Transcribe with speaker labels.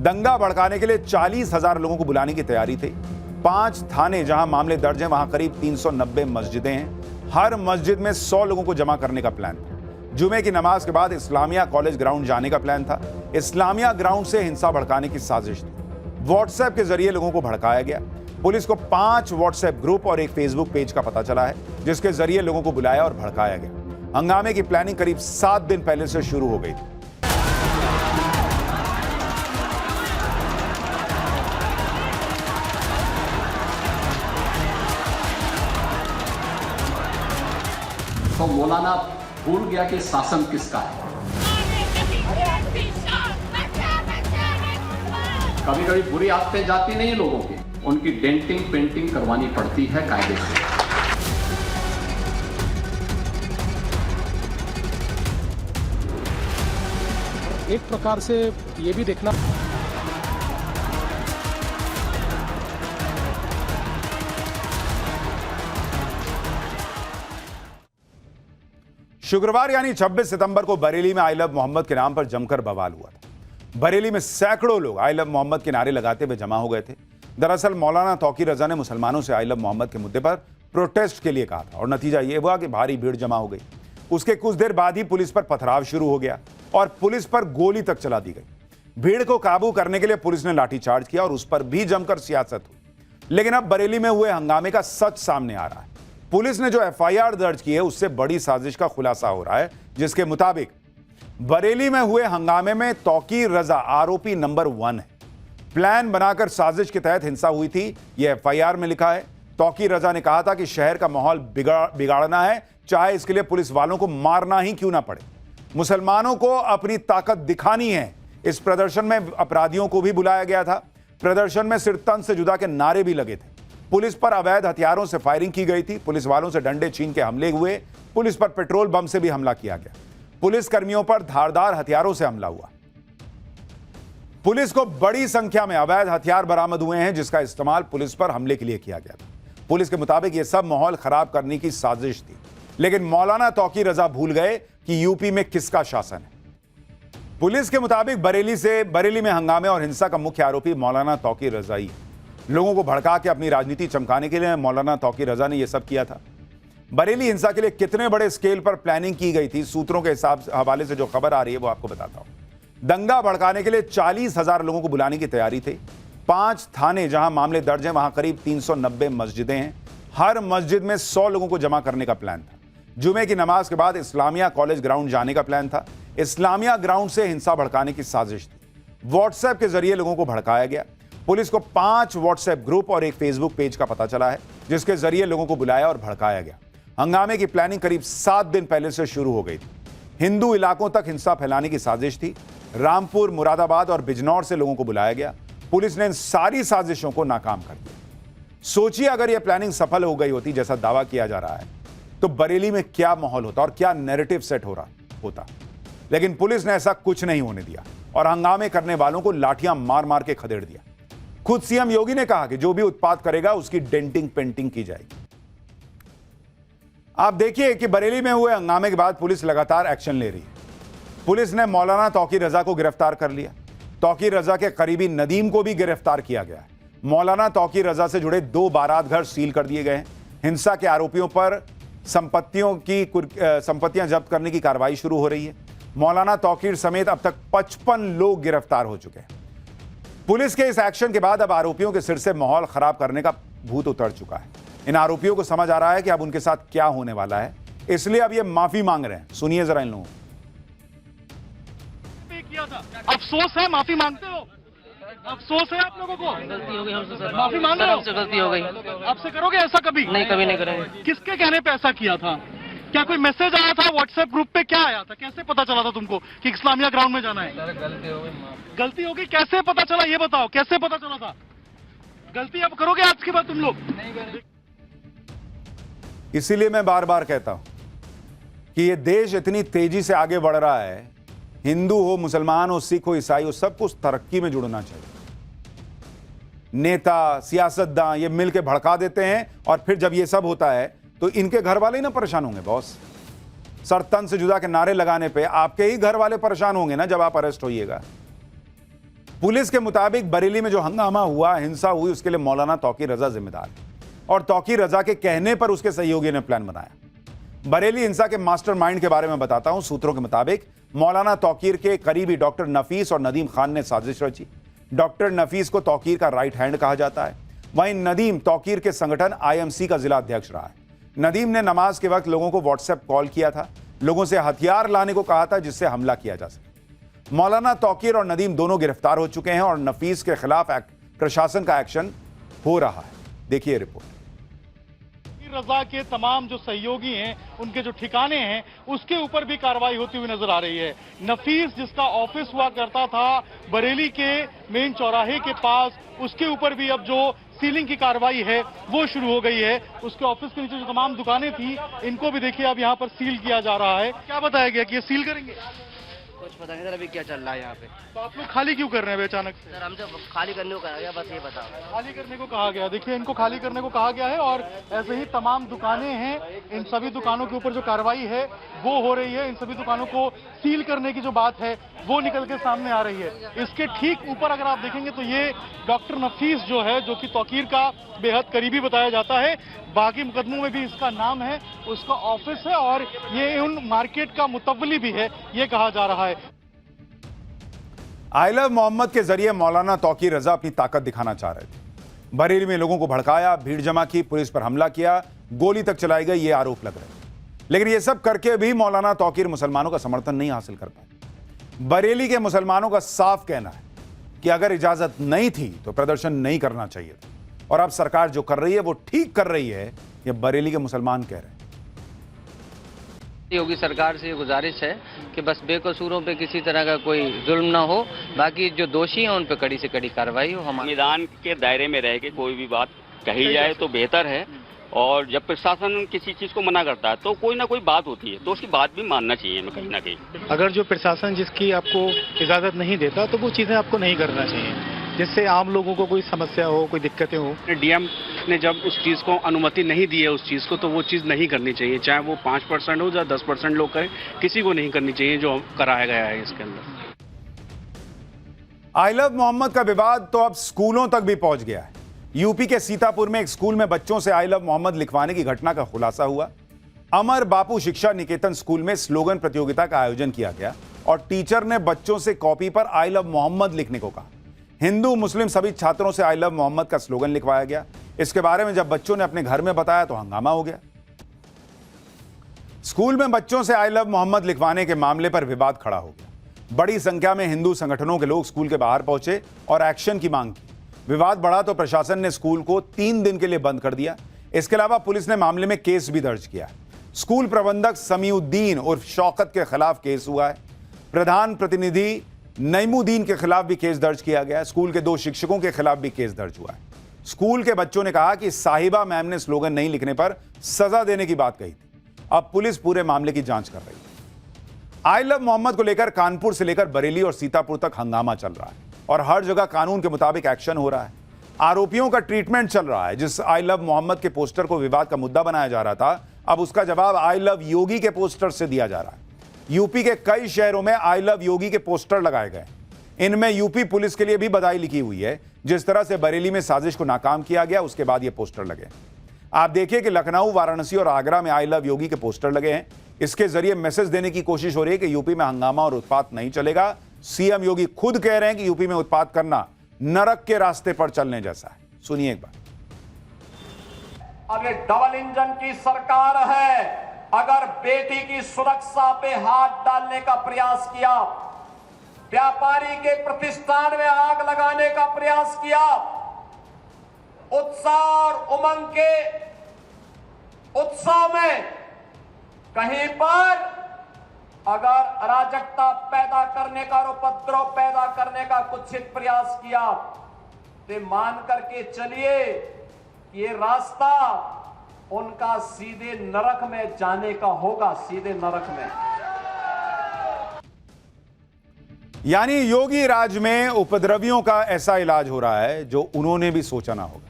Speaker 1: दंगा भड़काने के लिए 40,000 लोगों को बुलाने की तैयारी थी। 5 थाने जहां मामले दर्ज हैं, वहां करीब 390 मस्जिदें हैं। हर मस्जिद में 100 लोगों को जमा करने का प्लान था। जुमे की नमाज के बाद इस्लामिया कॉलेज ग्राउंड जाने का प्लान था। इस्लामिया ग्राउंड से हिंसा भड़काने की साजिश थी। व्हाट्सएप के जरिए लोगों को भड़काया गया। पुलिस को 5 व्हाट्सएप ग्रुप और एक फेसबुक पेज का पता चला है, जिसके जरिए लोगों को बुलाया और भड़काया गया। हंगामे की प्लानिंग करीब 7 दिन पहले से शुरू हो गई थी।
Speaker 2: तो मौलाना भूल गया कि शासन किसका है। कभी कभी बुरी आदतें जाती नहीं लोगों की, उनकी डेंटिंग पेंटिंग करवानी पड़ती है कायदे से।
Speaker 3: एक प्रकार से ये भी देखना
Speaker 1: शुक्रवार यानी 26 सितंबर को बरेली में आई लव मोहम्मद के नाम पर जमकर बवाल हुआ था। बरेली में सैकड़ों लोग आई लव मोहम्मद के नारे लगाते हुए जमा हो गए थे। दरअसल मौलाना तौकीर रजा ने मुसलमानों से आई लव मोहम्मद के मुद्दे पर प्रोटेस्ट के लिए कहा था और नतीजा यह हुआ कि भारी भीड़ जमा हो गई। उसके कुछ देर बाद ही पुलिस पर पथराव शुरू हो गया और पुलिस पर गोली तक चला दी गई। भीड़ को काबू करने के लिए पुलिस ने लाठीचार्ज किया और उस पर भी जमकर सियासत हुई। लेकिन अब बरेली में हुए हंगामे का सच सामने आ रहा है। पुलिस ने जो एफआईआर दर्ज की है उससे बड़ी साजिश का खुलासा हो रहा है, जिसके मुताबिक बरेली में हुए हंगामे में तौकीर रजा आरोपी नंबर 1 है। प्लान बनाकर साजिश के तहत हिंसा हुई थी, यह एफआईआर में लिखा है। तौकीर रजा ने कहा था कि शहर का माहौल बिगाड़ना है, चाहे इसके लिए पुलिस वालों को मारना ही क्यों ना पड़े। मुसलमानों को अपनी ताकत दिखानी है। इस प्रदर्शन में अपराधियों को भी बुलाया गया था। प्रदर्शन में सिर तन से जुदा के नारे भी लगे थे। पुलिस पर अवैध हथियारों से फायरिंग की गई थी। पुलिस वालों से डंडे छीन के हमले हुए। पुलिस पर पेट्रोल बम से भी हमला किया गया। पुलिस कर्मियों पर धारदार हथियारों से हमला हुआ। पुलिस को बड़ी संख्या में अवैध हथियार बरामद हुए हैं, जिसका इस्तेमाल पुलिस पर हमले के लिए किया गया था। पुलिस के मुताबिक यह सब माहौल खराब करने की साजिश थी। लेकिन मौलाना तौकीर रजा भूल गए कि यूपी में किसका शासन है। पुलिस के मुताबिक बरेली में हंगामे और हिंसा का मुख्य आरोपी मौलाना तौकीर रजा ही है। लोगों को भड़का के अपनी राजनीति चमकाने के लिए मौलाना तौकीर रजा ने यह सब किया था। बरेली हिंसा के लिए कितने बड़े स्केल पर प्लानिंग की गई थी, सूत्रों के हवाले से जो खबर आ रही है वो आपको बताता हूं। दंगा भड़काने के लिए 40,000 लोगों को बुलाने की तैयारी थी। 5 थाने जहां मामले दर्ज हैं, वहां करीब 390 मस्जिदें हैं। हर मस्जिद में 100 लोगों को जमा करने का प्लान था। जुमे की नमाज के बाद इस्लामिया कॉलेज ग्राउंड जाने का प्लान था। इस्लामिया ग्राउंड से हिंसा भड़काने की साजिश थी। व्हाट्सएप के जरिए लोगों को भड़काया गया। पुलिस को 5 व्हाट्सएप ग्रुप और एक फेसबुक पेज का पता चला है, जिसके जरिए लोगों को बुलाया और भड़काया गया। हंगामे की प्लानिंग करीब 7 दिन पहले से शुरू हो गई थी। हिंदू इलाकों तक हिंसा फैलाने की साजिश थी। रामपुर, मुरादाबाद और बिजनौर से लोगों को बुलाया गया। पुलिस ने इन सारी साजिशों को नाकाम कर दिया। सोचिए, अगर यह प्लानिंग सफल हो गई होती जैसा दावा किया जा रहा है, तो बरेली में क्या माहौल होता और क्या नैरेटिव सेट हो रहा होता। लेकिन पुलिस ने ऐसा कुछ नहीं होने दिया और हंगामे करने वालों को लाठियां मार मार के खदेड़ दिया। खुद सीएम योगी ने कहा कि जो भी उत्पात करेगा उसकी डेंटिंग पेंटिंग की जाएगी। आप देखिए कि बरेली में हुए हंगामे के बाद पुलिस लगातार एक्शन ले रही है। पुलिस ने मौलाना तौकीर रजा को गिरफ्तार कर लिया। तौकीर रजा के करीबी नदीम को भी गिरफ्तार किया गया है। मौलाना तौकीर रजा से जुड़े 2 बारात घर सील कर दिए गए हैं। हिंसा के आरोपियों पर संपत्तियां जब्त करने की कार्रवाई शुरू हो रही है। मौलाना तौकीर समेत अब तक 55 लोग गिरफ्तार हो चुके हैं। पुलिस के इस एक्शन के बाद अब आरोपियों के सिर से माहौल खराब करने का भूत उतर चुका है। इन आरोपियों को समझ आ रहा है कि अब उनके साथ क्या होने वाला है, इसलिए अब ये माफी मांग रहे हैं। सुनिए जरा इन लोगों को।
Speaker 4: अफसोस है, माफी मांगते हो? अफसोस है आप लोगों को?
Speaker 5: गलती हो गई हमसे सर।
Speaker 4: माफी मांग रहे हो?
Speaker 5: हमसे गलती हो गई।
Speaker 4: आपसे करोगे ऐसा कभी?
Speaker 5: नहीं, कभी नहीं करेंगे।
Speaker 4: किसके कहने पे ऐसा किया था? क्या कोई मैसेज आया था व्हाट्सएप ग्रुप पे? क्या आया था? कैसे पता चला था तुमको कि इस्लामिया ग्राउंड में जाना है?
Speaker 5: सर गलती हो गई।
Speaker 4: गलती हो गई, कैसे पता चला ये बताओ, कैसे पता चला था? गलती अब करोगे आज के बाद तुम लोग?
Speaker 5: नहीं करेंगे।
Speaker 1: इसीलिए मैं बार बार कहता हूं कि ये देश इतनी तेजी से आगे बढ़ रहा है, हिंदू हो, मुसलमान हो, सिख हो, ईसाई हो, सब कुछ तरक्की में जुड़ना चाहिए। नेता, सियासतदान ये मिलके भड़का देते हैं और फिर जब ये सब होता है तो इनके घर वाले ही ना परेशान होंगे। बॉस, सर तन से जुदा के नारे लगाने पे आपके ही घर वाले परेशान होंगे ना जब आप अरेस्ट होइएगा। पुलिस के मुताबिक बरेली में जो हंगामा हुआ, हिंसा हुई, उसके लिए मौलाना तौकीर रजा जिम्मेदार है और तौकीर रजा के कहने पर उसके सहयोगी ने प्लान बनाया। बरेली हिंसा के मास्टरमाइंड के बारे में बताता हूं। सूत्रों के मुताबिक मौलाना तौकीर के करीबी डॉक्टर नफीस और नदीम खान ने साजिश रची। डॉक्टर नफीस को तौकीर का राइट हैंड कहा जाता है। वहीं नदीम तौकीर के संगठन IMC का जिला अध्यक्ष रहा है। नदीम ने नमाज के वक्त लोगों को व्हाट्सएप कॉल किया था, लोगों से हथियार लाने को कहा था जिससे हमला किया जा सके। मौलाना तौकीर और नदीम दोनों गिरफ्तार हो चुके हैं और नफीस के खिलाफ प्रशासन का एक्शन हो रहा है। देखिए रिपोर्ट।
Speaker 4: रजा के तमाम जो सहयोगी हैं, उनके जो ठिकाने हैं, उसके ऊपर भी कार्रवाई होती हुई नजर आ रही है। नफीस जिसका ऑफिस हुआ करता था बरेली के मेन चौराहे के पास, उसके ऊपर भी अब जो सीलिंग की कार्रवाई है वो शुरू हो गई है। उसके ऑफिस के नीचे जो तमाम दुकानें थी, इनको भी देखिए अब यहाँ पर सील किया जा रहा है। क्या बताया गया कि ये सील करेंगे?
Speaker 5: कुछ पता नहीं सर अभी क्या चल रहा है यहाँ पे।
Speaker 4: तो आप लोग खाली क्यों कर रहे हैं अचानक से?
Speaker 5: सर हमसे खाली करने को कहा गया, बस ये बताओ।
Speaker 4: खाली करने को कहा गया। देखिए इनको खाली करने को कहा गया है और ऐसे ही तमाम दुकानें हैं, इन सभी दुकानों के ऊपर जो कार्रवाई है वो हो रही है। इन सभी दुकानों को सील करने की जो बात है वो निकल के सामने आ रही है। इसके ठीक ऊपर अगर आप देखेंगे तो ये डॉक्टर नफीस जो है, जो कि तौकीर का बेहद करीबी बताया जाता है, बाकी मुकदमों में भी इसका नाम है, उसका ऑफिस है और ये उन मार्केट का मुतव्वली भी है, ये कहा जा रहा है।
Speaker 1: आई लव मोहम्मद के जरिए मौलाना तौकीर रजा अपनी ताकत दिखाना चाह रहे थे। बरेली में लोगों को भड़काया, भीड़ जमा की, पुलिस पर हमला किया, गोली तक चलाई गई, ये आरोप लग रहे हैं। लेकिन ये सब करके भी मौलाना तौकीर मुसलमानों का समर्थन नहीं हासिल कर पाए। बरेली के मुसलमानों का साफ कहना है कि अगर इजाजत नहीं थी तो प्रदर्शन नहीं करना चाहिए था और अब सरकार जो कर रही है वो ठीक कर रही है, ये बरेली के मुसलमान कह रहे हैं।
Speaker 5: योगी सरकार से गुजारिश है कि बस बेकसूरों पे किसी तरह का कोई जुल्म ना हो, बाकी जो दोषी हैं उन पे कड़ी से कड़ी कार्रवाई हो। हमारे
Speaker 6: संविधान के दायरे में रह के कोई भी बात कही जाए तो बेहतर है और जब प्रशासन किसी चीज को मना करता है तो कोई ना कोई बात होती है, तो उसकी बात भी मानना चाहिए हमें कहीं ना कहीं।
Speaker 3: अगर जो प्रशासन जिसकी आपको इजाजत नहीं देता तो वो चीजें आपको नहीं करना चाहिए, जिससे आम लोगों को कोई समस्या हो, कोई दिक्कतें हो।
Speaker 7: डीएम ने जब उस चीज को अनुमति नहीं दी है उस चीज को, तो वो चीज नहीं करनी चाहिए, चाहे वो 5% हो या 10% लोग करें, किसी को नहीं करनी चाहिए जो कराया गया है इसके अंदर।
Speaker 1: आई लव मोहम्मद का विवाद तो अब स्कूलों तक भी पहुंच गया है। यूपी के सीतापुर में एक स्कूल में बच्चों से आई लव मोहम्मद लिखवाने की घटना का खुलासा हुआ। अमर बापू शिक्षा निकेतन स्कूल में स्लोगन प्रतियोगिता का आयोजन किया गया और टीचर ने बच्चों से कॉपी पर आई लव मोहम्मद लिखने को कहा। हिंदू मुस्लिम सभी छात्रों से आई लव मोहम्मद का स्लोगन लिखवाया गया। इसके बारे में जब बच्चों ने अपने घर में बताया तो हंगामा हो गया। स्कूल में बच्चों से आई लव मोहम्मद लिखवाने के मामले पर विवाद खड़ा हो गया। बड़ी संख्या में हिंदू संगठनों के लोग स्कूल के बाहर पहुंचे और एक्शन की मांग की। विवाद बढ़ा तो प्रशासन ने स्कूल को 3 दिन के लिए बंद कर दिया। इसके अलावा पुलिस ने मामले में केस भी दर्ज किया। स्कूल प्रबंधक समीउद्दीन उर्फ शौकत के खिलाफ केस हुआ है। प्रधान प्रतिनिधि नईमुद्दीन के खिलाफ भी केस दर्ज किया गया। स्कूल के 2 शिक्षकों के खिलाफ भी केस दर्ज हुआ है। स्कूल के बच्चों ने कहा कि साहिबा मैम ने स्लोगन नहीं लिखने पर सजा देने की बात कही थी। अब पुलिस पूरे मामले की जांच कर रही है। आई लव मोहम्मद को लेकर कानपुर से लेकर बरेली और सीतापुर तक हंगामा चल रहा है और हर जगह कानून के मुताबिक एक्शन हो रहा है। आरोपियों का ट्रीटमेंट चल रहा है। जिस आई लव मोहम्मद के पोस्टर को विवाद का मुद्दा बनाया जा रहा था, अब उसका जवाब आई लव योगी के पोस्टर से दिया जा रहा है। यूपी के कई शहरों में आई लव योगी के पोस्टर लगाए गए। इनमें यूपी पुलिस के लिए भी बधाई लिखी हुई है। जिस तरह से बरेली में साजिश को नाकाम किया गया, उसके बाद ये पोस्टर लगे। आप देखिए कि लखनऊ, वाराणसी और आगरा में आई लव योगी के पोस्टर लगे हैं। इसके जरिए मैसेज देने की कोशिश हो रही है कि यूपी में हंगामा और उत्पात नहीं चलेगा। सीएम योगी खुद कह रहे हैं कि यूपी में उत्पात करना नरक के रास्ते पर चलने जैसा है। सुनिए एक बार।
Speaker 2: अब ये डबल इंजन की सरकार है। अगर बेटी की सुरक्षा पे हाथ डालने का प्रयास किया, व्यापारी के प्रतिष्ठान में आग लगाने का प्रयास किया, उत्साह और उमंग के उत्सव में कहीं पर अगर अराजकता पैदा करने का और उपद्रव पैदा करने का कुत्सित प्रयास किया, तो मान करके चलिए ये रास्ता उनका सीधे नरक में जाने का होगा, सीधे नरक में।
Speaker 1: यानी योगी राज में उपद्रवियों का ऐसा इलाज हो रहा है जो उन्होंने भी सोचा ना होगा।